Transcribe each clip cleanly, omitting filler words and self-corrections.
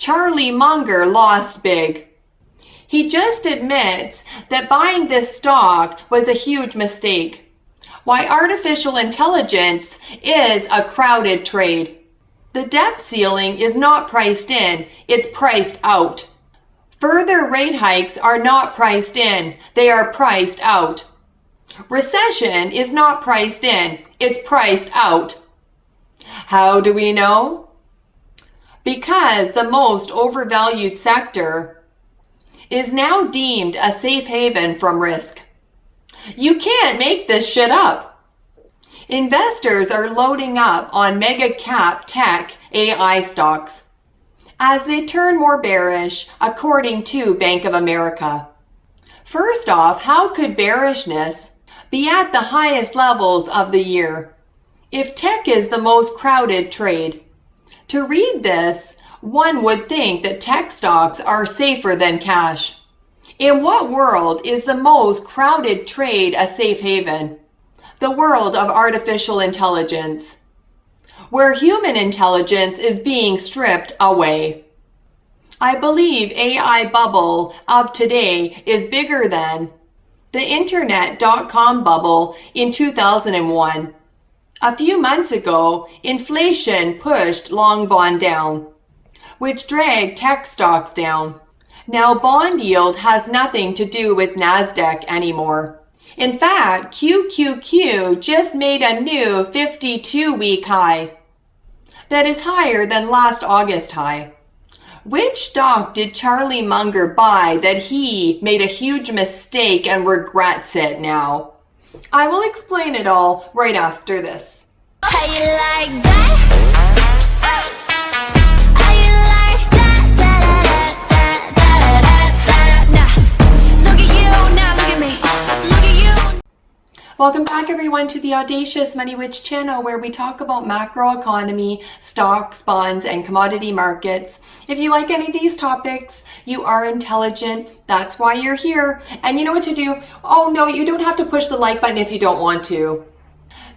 Charlie Munger lost big. He just admits that buying this stock was a huge mistake. Why artificial intelligence is a crowded trade. The debt ceiling is not priced in, it's priced out. Further rate hikes are not priced in, they are priced out. Recession is not priced in, it's priced out. How do we know? Because the most overvalued sector is now deemed a safe haven from risk. You can't make this shit up. Investors are loading up on mega cap tech AI stocks as they turn more bearish, according to Bank of America. First off, how could bearishness be at the highest levels of the year if tech is the most crowded trade? To read this, one would think that tech stocks are safer than cash. In what world is the most crowded trade a safe haven? The world of artificial intelligence, where human intelligence is being stripped away. I believe AI bubble of today is bigger than the internet.com bubble in 2001. A few months ago, inflation pushed long bond down, which dragged tech stocks down. Now bond yield has nothing to do with NASDAQ anymore. In fact, QQQ just made a new 52-week high that is higher than last August high. Which stock did Charlie Munger buy that he made a huge mistake and regrets it now? I will explain it all right after this. How you like that? How you like that? Look at you, now look at me. Look at you. Welcome back everyone to the Audacious Money Witch channel, where we talk about macroeconomy, stocks, bonds, and commodity markets. If you like any of these topics, you are intelligent. That's why you're here. And you know what to do. Oh no, you don't have to push the like button if you don't want to,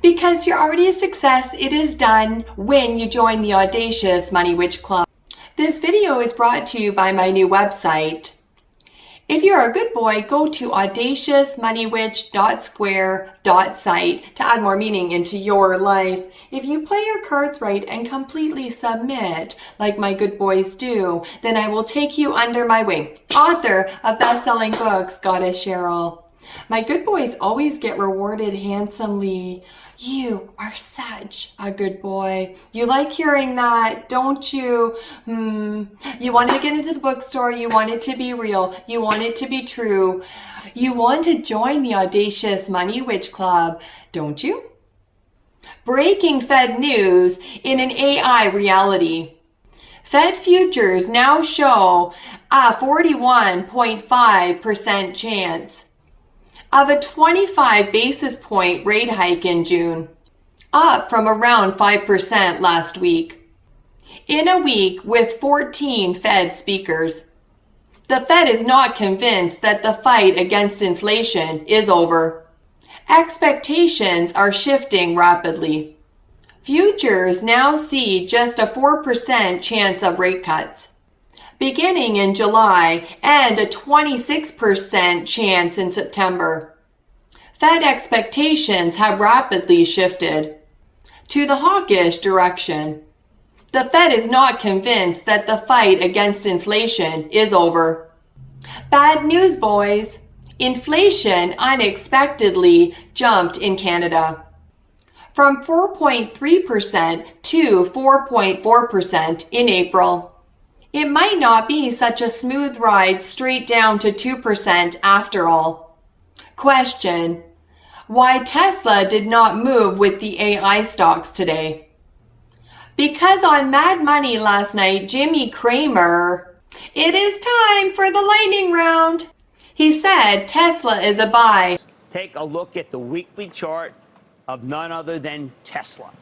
because you're already a success. It is done when you join the Audacious Money Witch Club. This video is brought to you by my new website. If you're a good boy, go to audaciousmoneywitch.square.site to add more meaning into your life. If you play your cards right and completely submit like my good boys do, then I will take you under my wing. Author of best-selling books, Goddess Cheryl. My good boys always get rewarded handsomely. You are such a good boy. You like hearing that, don't you? You want to get into the bookstore. You want it to be real. You want it to be true. You want to join the Audacious Money Witch Club, don't you? Breaking Fed news in an AI reality. Fed futures now show a 41.5% chance of a 25 basis point rate hike in June, up from around 5% last week. In a week with 14 Fed speakers, the Fed is not convinced that the fight against inflation is over. Expectations are shifting rapidly. Futures now see just a 4% chance of rate cuts beginning in July and a 26% chance in September. Fed expectations have rapidly shifted to the hawkish direction. The Fed is not convinced that the fight against inflation is over. Bad news, boys. Inflation unexpectedly jumped in Canada from 4.3% to 4.4% in April. It might not be such a smooth ride straight down to 2% after all. Question: why Tesla did not move with the AI stocks today? Because on Mad Money last night, Jimmy Cramer, it is time for the lightning round. He said Tesla is a buy. Take a look at the weekly chart of none other than Tesla.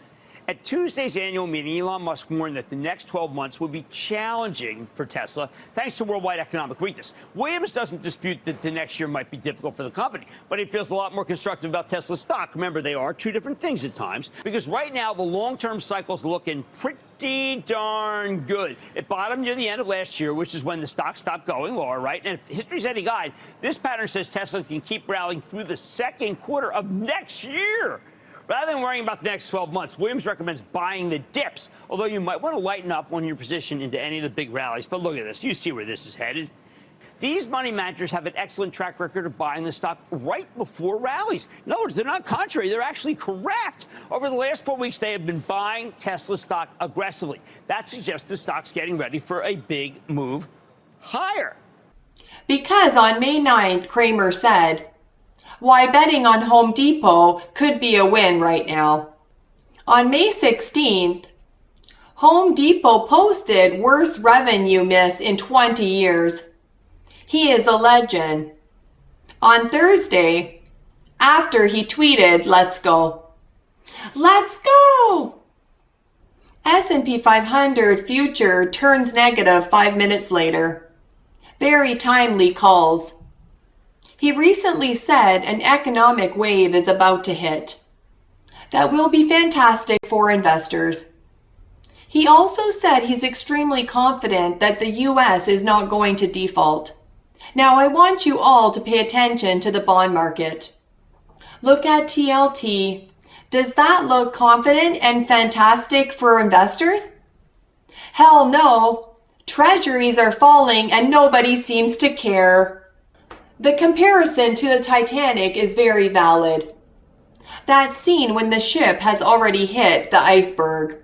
At Tuesday's annual meeting, Elon Musk warned that the next 12 months would be challenging for Tesla thanks to worldwide economic weakness. Williams doesn't dispute that the next year might be difficult for the company, but he feels a lot more constructive about Tesla's stock. Remember, they are two different things at times, because right now the long-term cycle's looking pretty darn good. It bottomed near the end of last year, which is when the stock stopped going lower, right? And if history's any guide, this pattern says Tesla can keep rallying through the second quarter of next year. Rather than worrying about the next 12 months, Williams recommends buying the dips, although you might want to lighten up on your position into any of the big rallies. But look at this. You see where this is headed. These money managers have an excellent track record of buying the stock right before rallies. In other words, they're not contrary. They're actually correct. Over the last 4 weeks, they have been buying Tesla stock aggressively. That suggests the stock's getting ready for a big move higher. Because on May 9th, Cramer said, "Why betting on Home Depot could be a win right now." On May 16th, Home Depot posted worst revenue miss in 20 years. He is a legend. On Thursday, after he tweeted, "Let's go. Let's go!" S&P 500 future turns negative 5 minutes later. Very timely calls. He recently said an economic wave is about to hit. That will be fantastic for investors. He also said he's extremely confident that the U.S. is not going to default. Now I want you all to pay attention to the bond market. Look at TLT. Does that look confident and fantastic for investors? Hell no. Treasuries are falling and nobody seems to care. The comparison to the Titanic is very valid. That scene when the ship has already hit the iceberg.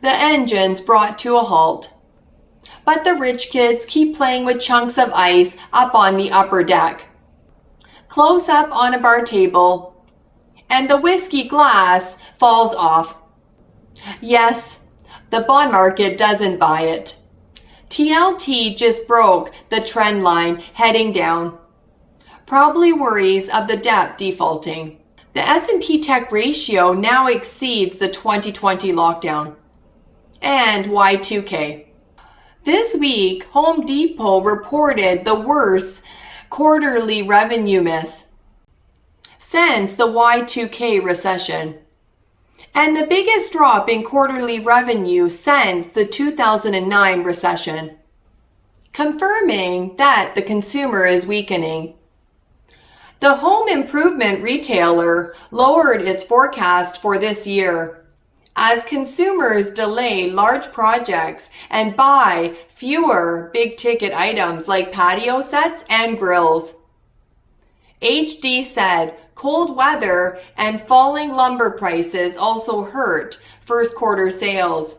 The engines brought to a halt. But the rich kids keep playing with chunks of ice up on the upper deck. Close up on a bar table, and the whiskey glass falls off. Yes, the bond market doesn't buy it. TLT just broke the trend line heading down. Probably worries of the debt defaulting. The S&P Tech ratio now exceeds the 2020 lockdown. And Y2K. This week, Home Depot reported the worst quarterly revenue miss since the Y2K recession, and the biggest drop in quarterly revenue since the 2009 recession, confirming that the consumer is weakening. The home improvement retailer lowered its forecast for this year as consumers delay large projects and buy fewer big-ticket items like patio sets and grills. HD said cold weather and falling lumber prices also hurt first quarter sales.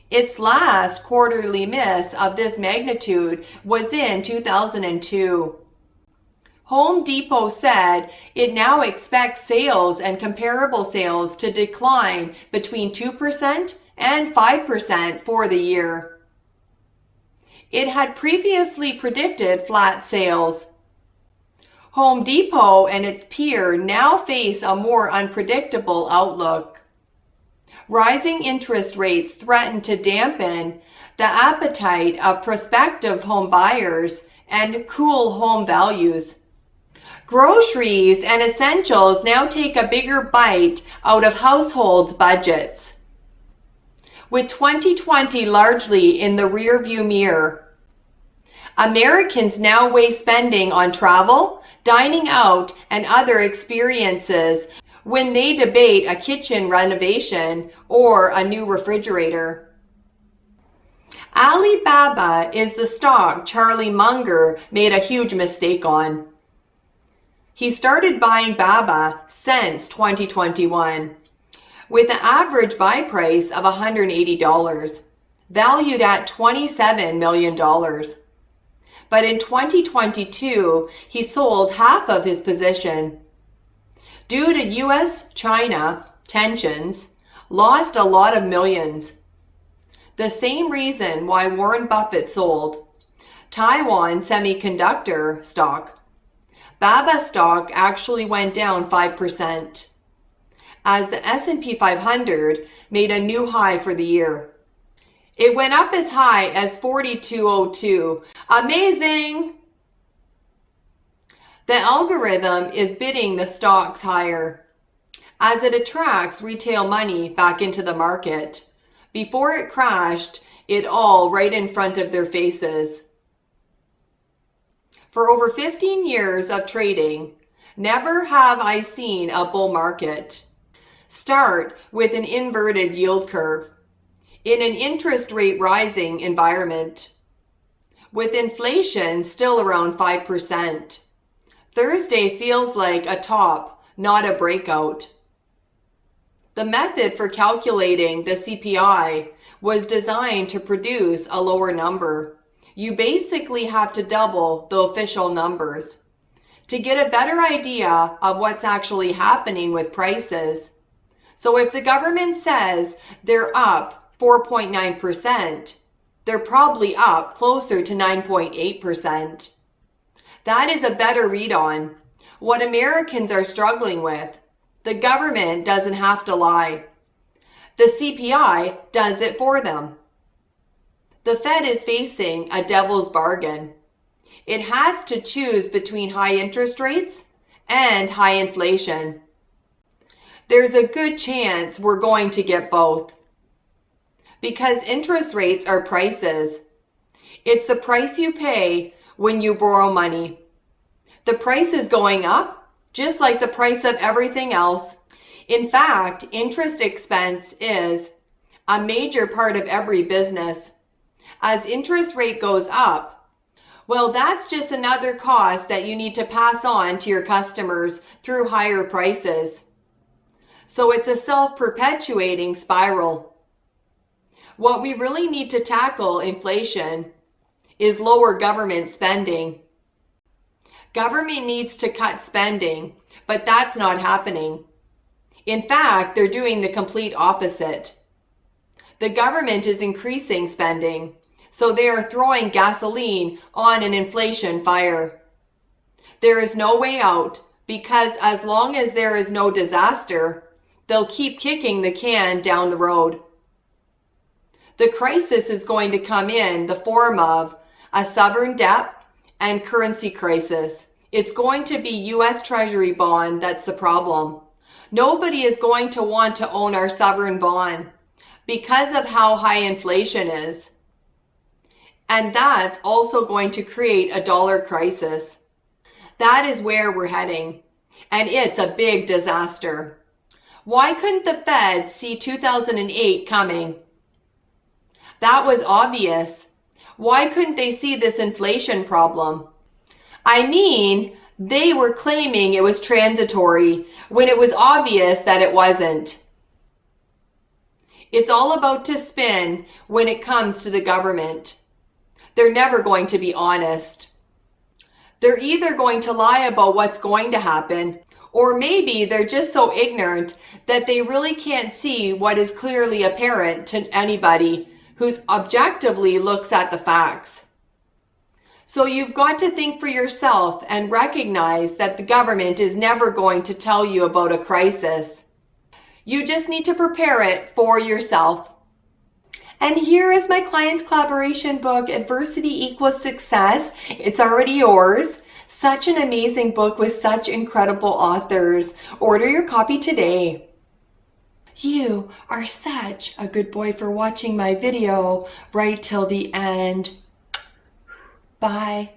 Its last quarterly miss of this magnitude was in 2002. Home Depot said it now expects sales and comparable sales to decline between 2% and 5% for the year. It had previously predicted flat sales. Home Depot and its peer now face a more unpredictable outlook. Rising interest rates threaten to dampen the appetite of prospective home buyers and cool home values. Groceries and essentials now take a bigger bite out of households' budgets. With 2020 largely in the rearview mirror, Americans now weigh spending on travel, dining out, and other experiences when they debate a kitchen renovation or a new refrigerator. Alibaba is the stock Charlie Munger made a huge mistake on. He started buying Baba since 2021 with an average buy price of $180, valued at $27 million. But in 2022, he sold half of his position. Due to US-China tensions, lost a lot of millions. The same reason why Warren Buffett sold Taiwan Semiconductor stock. Baba stock actually went down 5%. as the S&P 500 made a new high for the year. It went up as high as 4202. Amazing! The algorithm is bidding the stocks higher as it attracts retail money back into the market. Before it crashed, it all right in front of their faces. For over 15 years of trading, never have I seen a bull market start with an inverted yield curve in an interest rate rising environment, with inflation still around 5%. Thursday feels like a top, not a breakout. The method for calculating the CPI was designed to produce a lower number. You basically have to double the official numbers to get a better idea of what's actually happening with prices. So if the government says they're up 4.9%, they're probably up closer to 9.8%. That is a better read on what Americans are struggling with. The government doesn't have to lie. The CPI does it for them. The Fed is facing a devil's bargain. It has to choose between high interest rates and high inflation. There's a good chance we're going to get both, because interest rates are prices. It's the price you pay when you borrow money. The price is going up, just like the price of everything else. In fact, interest expense is a major part of every business. As interest rate goes up, well, that's just another cost that you need to pass on to your customers through higher prices. So it's a self-perpetuating spiral. What we really need to tackle inflation is lower government spending. Government needs to cut spending, but that's not happening. In fact, they're doing the complete opposite. The government is increasing spending, so they are throwing gasoline on an inflation fire. There is no way out, because as long as there is no disaster, they'll keep kicking the can down the road. The crisis is going to come in the form of a sovereign debt and currency crisis. It's going to be U.S. Treasury bond that's the problem. Nobody is going to want to own our sovereign bond because of how high inflation is. And that's also going to create a dollar crisis. That is where we're heading, and it's a big disaster. Why couldn't the Fed see 2008 coming? That was obvious. Why couldn't they see this inflation problem? I mean, they were claiming it was transitory when it was obvious that it wasn't. It's all about to spin when it comes to the government. They're never going to be honest. They're either going to lie about what's going to happen, or maybe they're just so ignorant that they really can't see what is clearly apparent to anybody who objectively looks at the facts. So you've got to think for yourself and recognize that the government is never going to tell you about a crisis. You just need to prepare it for yourself. And here is my client's collaboration book, Adversity Equals Success. It's already yours. Such an amazing book with such incredible authors. Order your copy today. You are such a good boy for watching my video right till the end. Bye.